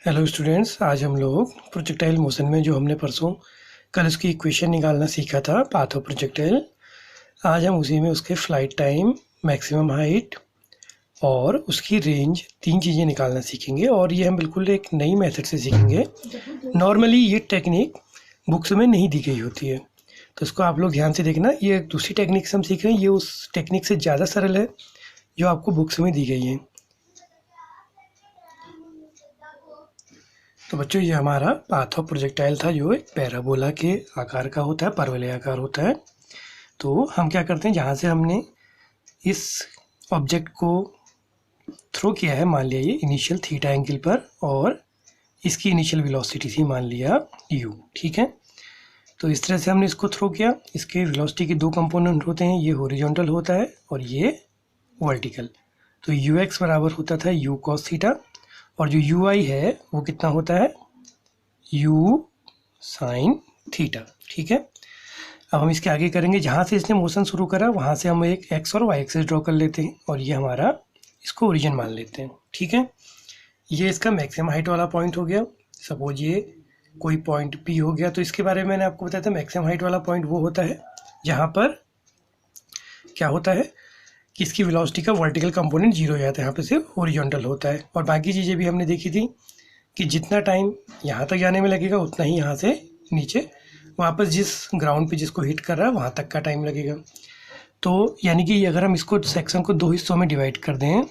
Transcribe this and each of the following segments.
Hello students, आज हम लोग प्रोजेक्टाइल मोशन में जो हमने परसों कल उसकी इक्वेशन निकालना सीखा था, पाथ ऑफ प्रोजेक्टाइल। आज हम उसी में उसके फ्लाइट टाइम, मैक्सिमम हाइट और उसकी रेंज, तीन चीज़ें निकालना सीखेंगे। और ये हम बिल्कुल एक नई मेथड से सीखेंगे। नॉर्मली ये टेक्निक बुक्स में नहीं दी गई होती है, तो इसको आप लोग ध्यान से देखना। ये दूसरी टेक्निक से हम सीख रहे हैं, ये उस टेक्निक से ज़्यादा सरल है जो आपको बुक्स में दी गई है। तो बच्चों, ये हमारा पाथ ऑफ प्रोजेक्टाइल था जो एक पैराबोला के आकार का होता है, परवलय आकार होता है। तो हम क्या करते हैं, जहाँ से हमने इस ऑब्जेक्ट को थ्रो किया है, मान लिया ये इनिशियल थीटा एंगल पर, और इसकी इनिशियल वेलोसिटी थी मान लिया u, ठीक है। तो इस तरह से हमने इसको थ्रो किया। इसके वेलोसिटी के दो कंपोनेंट होते हैं, ये हॉरिजॉन्टल होता है और ये वर्टिकल। तो ux बराबर होता था u cos थीटा, और जो ui है वो कितना होता है u sin थीटा, ठीक है। अब हम इसके आगे करेंगे, जहाँ से इसने मोशन शुरू करा वहाँ से हम एक x और y एक्सिस ड्रॉ कर लेते हैं, और ये हमारा इसको ओरिजिन मान लेते हैं, ठीक है। ये इसका मैक्सिमम हाइट वाला पॉइंट हो गया। सपोज ये कोई पॉइंट P हो गया, तो इसके बारे में मैंने आपको बताया था, मैक्सिमम हाइट वाला पॉइंट वो होता है जहाँ पर क्या होता है कि इसकी वेलोसिटी का वर्टिकल कंपोनेंट जीरो हो जाता है, यहाँ पे सिर्फ हॉरिजॉन्टल होता है। और बाकी चीज़ें भी हमने देखी थी कि जितना टाइम यहाँ तक जाने में लगेगा उतना ही यहाँ से नीचे वापस जिस ग्राउंड पे जिसको हिट कर रहा है वहाँ तक का टाइम लगेगा। तो यानी कि अगर हम इसको सेक्शन को दो हिस्सों में डिवाइड कर दें,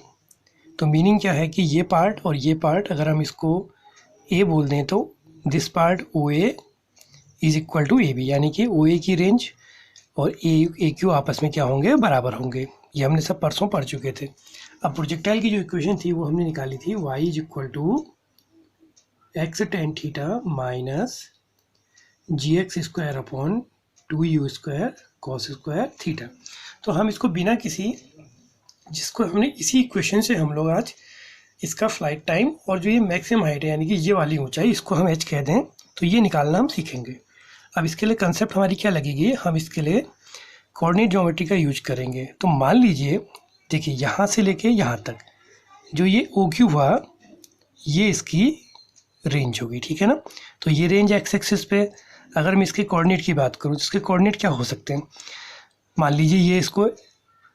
तो मीनिंग क्या है कि ये पार्ट और ये पार्ट अगर हम इसको ए बोल दें, तो this part O A is equal to A B, यानी कि ओ ए की रेंज और ए क्यू आपस में क्या होंगे, बराबर होंगे। ये हमने सब परसों पढ़ चुके थे। अब प्रोजेक्टाइल की जो इक्वेशन थी वो हमने निकाली थी, y is equal to x tan theta minus g x square upon two you square cos square theta. तो हम इसको बिना किसी, जिसको हमने इसी इक्वेशन से हम लोग आज इसका फ्लाइट टाइम और जो ये मैक्सिमम हाइट है यानी कि ये वाली ऊंचाई, इसको हम h कह दें, तो ये निकालना हम सीखेंगे। अब इसके लिए कंसेप्ट हमारी क्या लगेगी, हम इसके लिए कोऑर्डिनेट ज्योमेट्री का यूज करेंगे। तो मान लीजिए, देखिए यहाँ से लेके यहाँ तक जो ये ओ क्यू हुआ, ये इसकी रेंज होगी, ठीक है ना। तो ये रेंज एक्स एक्सिस पे, अगर मैं इसके कोऑर्डिनेट की बात करूँ तो इसके कोऑर्डिनेट क्या हो सकते हैं। मान लीजिए ये इसको,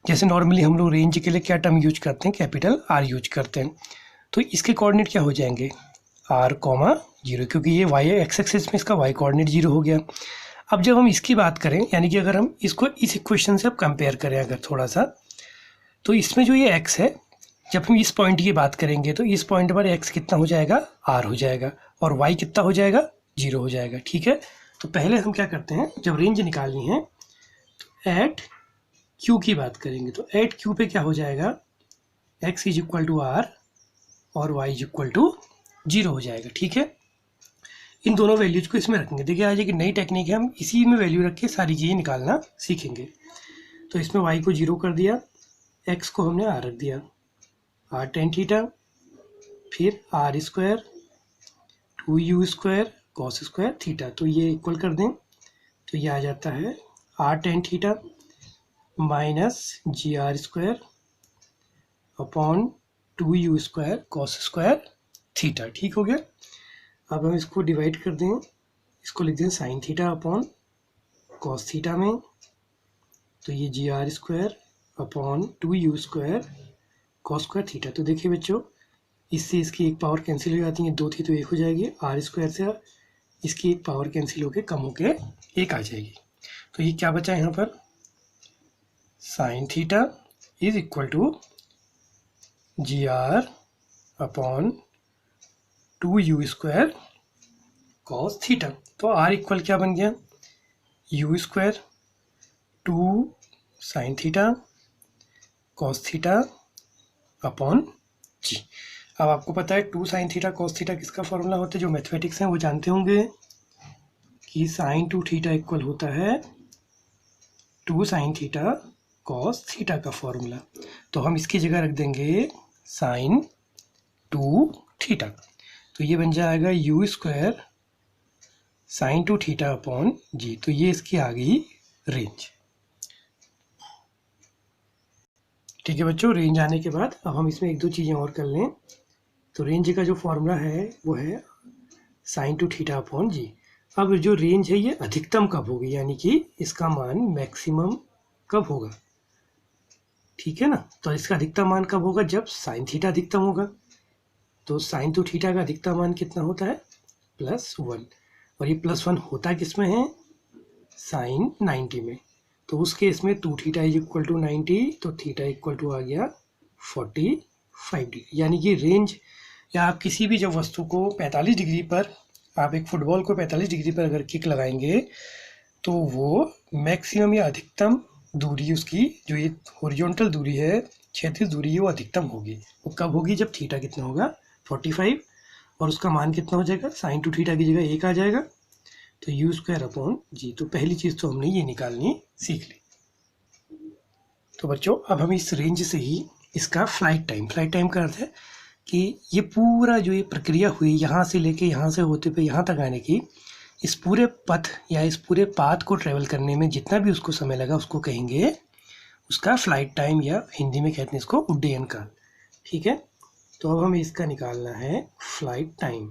जैसे नॉर्मली हम लोग रेंज के लिए क्या टर्म यूज करते हैं, कैपिटल आर यूज करते हैं। तो इसके कोऑर्डिनेट क्या हो जाएंगे, आर कॉमा जीरो, क्योंकि ये वाई एक्स एक्सिस में इसका वाई कोऑर्डिनेट जीरो हो गया। अब जब हम इसकी बात करें, यानी कि अगर हम इसको इस इक्वेशन से अब कंपेयर करें अगर थोड़ा सा, तो इसमें जो ये x है, जब हम इस पॉइंट की बात करेंगे तो इस पॉइंट पर x कितना हो जाएगा, r हो जाएगा, और y कितना हो जाएगा, 0 हो जाएगा, ठीक है। तो पहले हम क्या करते हैं, जब रेंज निकालनी है तो एट q की बात करेंगे। तो एट q पे क्या हो जाएगा, x is equal to r और y इज इक्वल टू 0 हो जाएगा, ठीक है। इन दोनों वैल्यूज को इसमें रखेंगे। देखिए आज एक नई टेक्निक है, हम इसी में वैल्यू रख के सारी चीज़ें निकालना सीखेंगे। तो इसमें y को 0 कर दिया, x को हमने r रख दिया, r टेन थीटा, फिर r square two you square cos square theta. तो ये इक्वल कर दें तो ये आ जाता है r tan theta minus g are square upon two you square cos square theta, ठीक हो गया। अब हम इसको डिवाइड कर दें, इसको लिख दें sine theta upon cos theta में, तो ये G are square upon two you square cos square theta. तो देखिए बच्चों, इससे इसकी एक पावर कैंसिल हो जाती है, दो थी तो एक हो जाएगी, आर स्क्वायर से इसकी एक पावर कैंसिल होकर कम होके एक आ जाएगी। तो ये क्या बचा यहाँ पर, sine theta is equal to G R upon two you square cos theta. तो आर इक्वल क्या बन गया, U square two sine theta cos theta upon G. अब आपको पता है two sine theta cos theta किसका फॉर्मूला होता है, जो मैथमेटिक्स हैं वो जानते होंगे कि साइन टू थीटा इक्वल होता है two sine theta cos theta का फॉर्मूला। तो हम इसकी जगह रख देंगे साइन टू थीटा, तो ये बन जाएगा U square sine two theta upon जी। तो ये इसकी आ गई रेंज, ठीक है बच्चों। रेंज आने के बाद अब हम इसमें एक दो चीज़ें और कर लें। तो रेंज का जो फॉर्मूला है वो है sign two theta upon G. अब जो रेंज है ये अधिकतम कब होगी, यानी कि इसका मान मैक्सिमम कब होगा, ठीक है ना। तो इसका अधिकतम मान कब होगा, जब साइन थीटा अधिकतम होगा। तो साइन टू थीटा का अधिकतम मान कितना होता है, +1। और ये +1 होता किस में है, साइन 90 में। तो उस केस में 2 थीटा इज इक्वल टू 90, तो थीटा इक्वल टू आ गया 45 डिग्री। यानी कि रेंज, या आप किसी भी जब वस्तु को 45 डिग्री पर, आप एक फुटबॉल को 45 डिग्री पर अगर किक लगाएंगे तो वो मैक्सिमम या अधिकतम दूरी उसकी, जो ये हॉरिजॉन्टल दूरी है, क्षैतिज दूरी है, वो अधिकतम होगी। वो कब होगी, जब थीटा कितना होगा 45, और उसका मान कितना हो जाएगा, साइन टू थीटा की जगह 1 आ जाएगा, तो u² अपॉन जी। तो पहली चीज़ तो हमने ये निकालनी सीख ली। तो बच्चों अब हम इस रेंज से ही इसका फ्लाइट टाइम का अर्थ है कि ये पूरा जो ये प्रक्रिया हुई यहाँ से लेके यहाँ से होते हुए यहाँ तक आने की, इस पूरे पथ या इस पूरे पाथ को ट्रेवल करने में जितना भी उसको समय लगा उसको कहेंगे उसका फ्लाइट टाइम, या हिंदी में कहते हैं इसको उड्डयन काल, ठीक है। तो अब हमें इसका निकालना है फ्लाइट टाइम।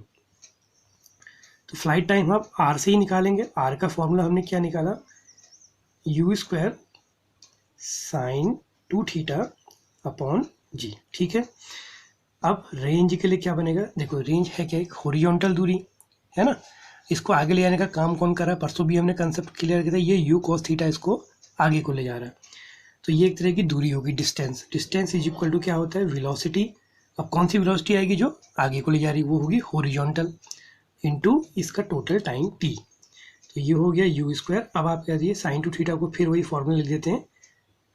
तो फ्लाइट टाइम हम आर से ही निकालेंगे। आर का फॉर्मूला हमने क्या निकाला, u² sign two theta upon G, ठीक है। अब रेंज के लिए क्या बनेगा, देखो रेंज है क्या, एक हॉरिजॉन्टल दूरी है ना। इसको आगे ले जाने का काम कौन कर रहा है, परसों भी हमने कंसेप्ट क्लियर किया था, ये u cos थीटा इसको आगे को ले जा रहा है। तो ये एक तरह की दूरी होगी, डिस्टेंस इज इक्वल टू क्या होता है, वेलोसिटी। अब कौन सी वेलोसिटी आएगी जो आगे को ले जा रही है, वो होगी हॉरिजॉन्टल, इनटू इसका टोटल टाइम t। तो ये हो गया u²। अब आप कह दिए साइन टू थीटा को फिर वही फॉर्मूला लिख देते हैं,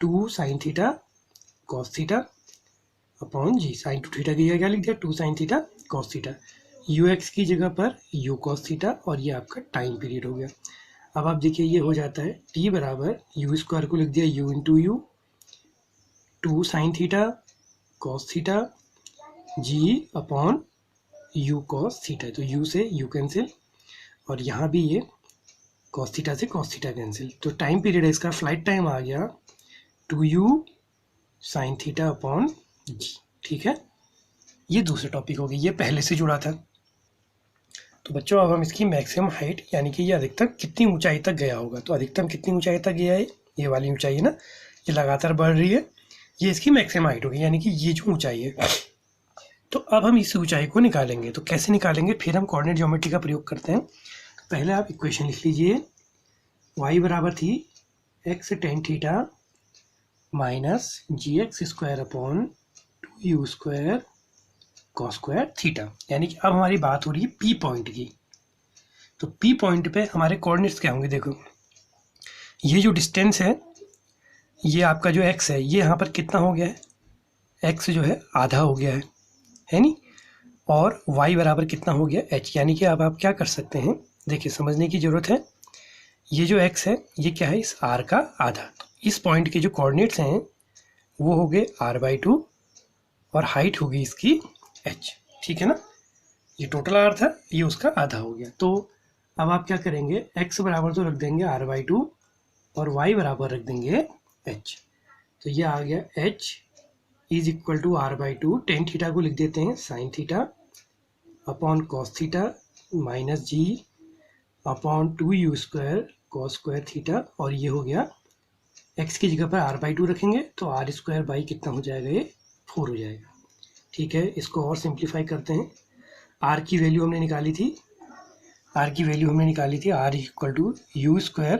2 sign theta cos theta upon G. Sine two theta की जगह क्या लिख दिया, 2 sign theta cos theta, ux की जगह पर u cos थीटा, और ये आपका टाइम पीरियड हो गया। अब आप देखिए ये हो जाता है t बराबर u² को लिख दिया u into u, 2 sign theta cos theta g upon u cos theta. तो u से u कैंसिल, और यहाँ भी ये cos थीटा से cos थीटा कैंसिल। तो टाइम पीरियड है इसका, फ्लाइट टाइम आ गया 2u sign theta upon G, ठीक है। ये दूसरा टॉपिक हो गया, ये पहले से जुड़ा था। तो बच्चों अब हम इसकी मैक्सिमम हाइट, यानी कि ये अधिकतम कितनी ऊंचाई तक गया होगा। तो अधिकतम कितनी ऊंचाई तक गया है, ये वाली ऊंचाई है ना, ये लगातार बढ़ रही है, ये इसकी मैक्सिमम हाइट होगी, यानी कि ये जो ऊंचाई है। तो अब हम इस ऊंचाई को निकालेंगे। तो कैसे निकालेंगे, फिर हम कोऑर्डिनेट ज्योमेट्री का प्रयोग करते हैं। तो पहले आप इक्वेशन लिख लीजिए, y बराबर थी x tan theta minus gx² upon 2u² cos² theta. यानी कि अब हमारी बात हो रही है P पॉइंट की। तो P पॉइंट पे हमारे कोऑर्डिनेट्स क्या होंगे, देखो ये जो डिस्टेंस है, ये आपका जो x है, ये यहाँ पर कितना हो गया है, x जो है आधा हो गया है नी, और y बराबर कितना हो गया h। यानी कि अब आप क्या कर सकते हैं, देखिए समझने की ज़रूरत है, ये जो x है ये क्या है, इस r का आधा। तो इस पॉइंट के जो कोऑर्डिनेट्स हैं वो हो गए r/2, और हाइट होगी इसकी h, ठीक है ना। ये टोटल r था, ये उसका आधा हो गया। तो अब आप क्या करेंगे, x बराबर तो रख देंगे r/2, और y बराबर रख देंगे h। तो ये आ गया h is equal to r/2, tan theta को लिख देते हैं sin theta upon cos theta minus g upon 2u² cos² theta, और ये हो गया x की जगह पर r/2 रखेंगे तो r² बाई कितना हो जाएगा, ये 4 हो जाएगा, ठीक है। इसको और सिंप्लीफाई करते हैं, r की वैल्यू हमने निकाली थी, r equal to u²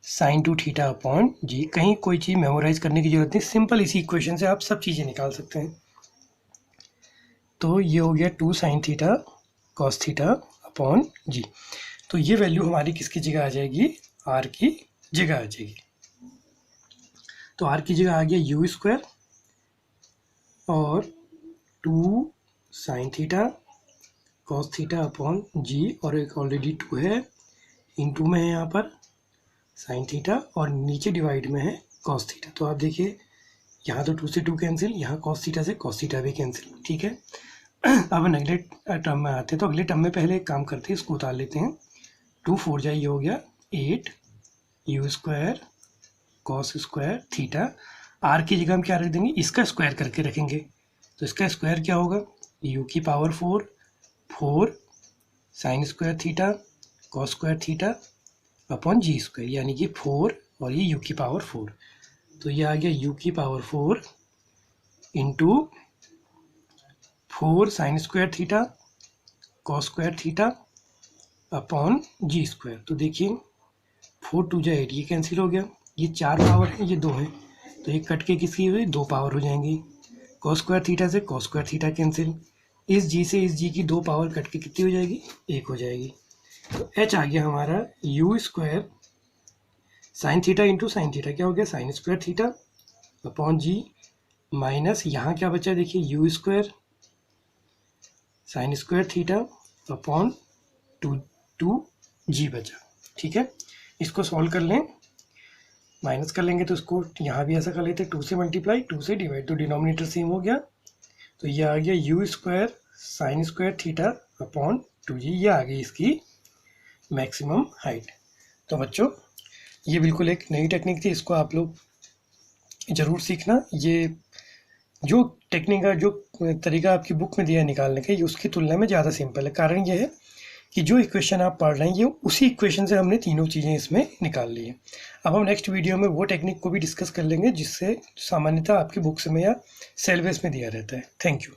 sign two theta upon g. कहीं कोई चीज़ मेमोराइज करने की जरूरत नहीं, सिंपल इसी इक्वेशन से आप सब चीज़ें निकाल सकते हैं। तो ये हो गया 2 sign theta cos theta upon जी। तो ये वैल्यू हमारी किसकी जगह आ जाएगी, r की जगह आ जाएगी। तो r की जगह आ गया u² और 2 sign theta cos theta upon g, और एक ऑलरेडी 2 है, इंटू में है यहाँ पर साइन थीटा, और नीचे डिवाइड में है कॉस थीटा। तो आप देखिए यहाँ तो 2 से 2 कैंसिल, यहाँ कॉस थीटा से कॉस थीटा भी कैंसिल, ठीक है। अब अगले टर्म में आते हैं, तो अगले टर्म में पहले एक काम करते हैं, इसको उतार लेते हैं। 2 4 जाए, ये हो गया 8 u² cos² थीटा। r की जगह हम क्या रख देंगे, इसका स्क्वायर करके रखेंगे। तो इसका स्क्वायर क्या होगा, यू की power 4 sin square theta cos square theta upon g square, यानी कि 4 और ये यू की पावर 4। तो ये आ गया यू की power 4 into 4 sin square theta cos square theta upon g square. तो देखिए 4 2 जा 8, ये कैंसिल हो गया, ये 4 पावर है, ये 2 है, तो ये कट के किसकी हुई 2 पावर हो जाएंगी। कॉस स्क्वायर थीटा से कॉस स्क्वायर थीटा कैंसिल, इस जी से इस जी की 2 पावर कट के कितनी हो जाएगी 1 हो जाएगी। तो एच आ गया हमारा you square sine theta into sine theta, क्या हो गया साइन स्क्वायर थीटा अपॉन जी, माइनस यहाँ क्या बचा देखिए you square sign square theta upon 2 जी बचा। ठीक है, इसको सॉल्व कर लें, माइनस कर लेंगे तो इसको यहाँ भी ऐसा कर लेते हैं 2 से मल्टीप्लाई 2 से डिवाइड, तो डिनोमिनेटर सेम हो गया। तो ये आ गया U square sign square theta upon 2g, ये आ गई इसकी मैक्सिमम हाइट। तो बच्चों ये बिल्कुल एक नई टेक्निक थी, इसको आप लोग ज़रूर सीखना। ये जो टेक्निक का जो तरीका आपकी बुक में दिया है निकालने का, ये उसकी तुलना में ज़्यादा सिंपल है। कारण ये है कि जो इक्वेशन आप पढ़ रहे हैं ये उसी इक्वेशन से हमने तीनों चीज़ें इसमें निकाल ली है। अब हम नेक्स्ट वीडियो में वो टेक्निक को भी डिस्कस कर लेंगे जिससे सामान्यतः आपकी बुक्स में या सिलेबस में दिया रहता है। Thank you.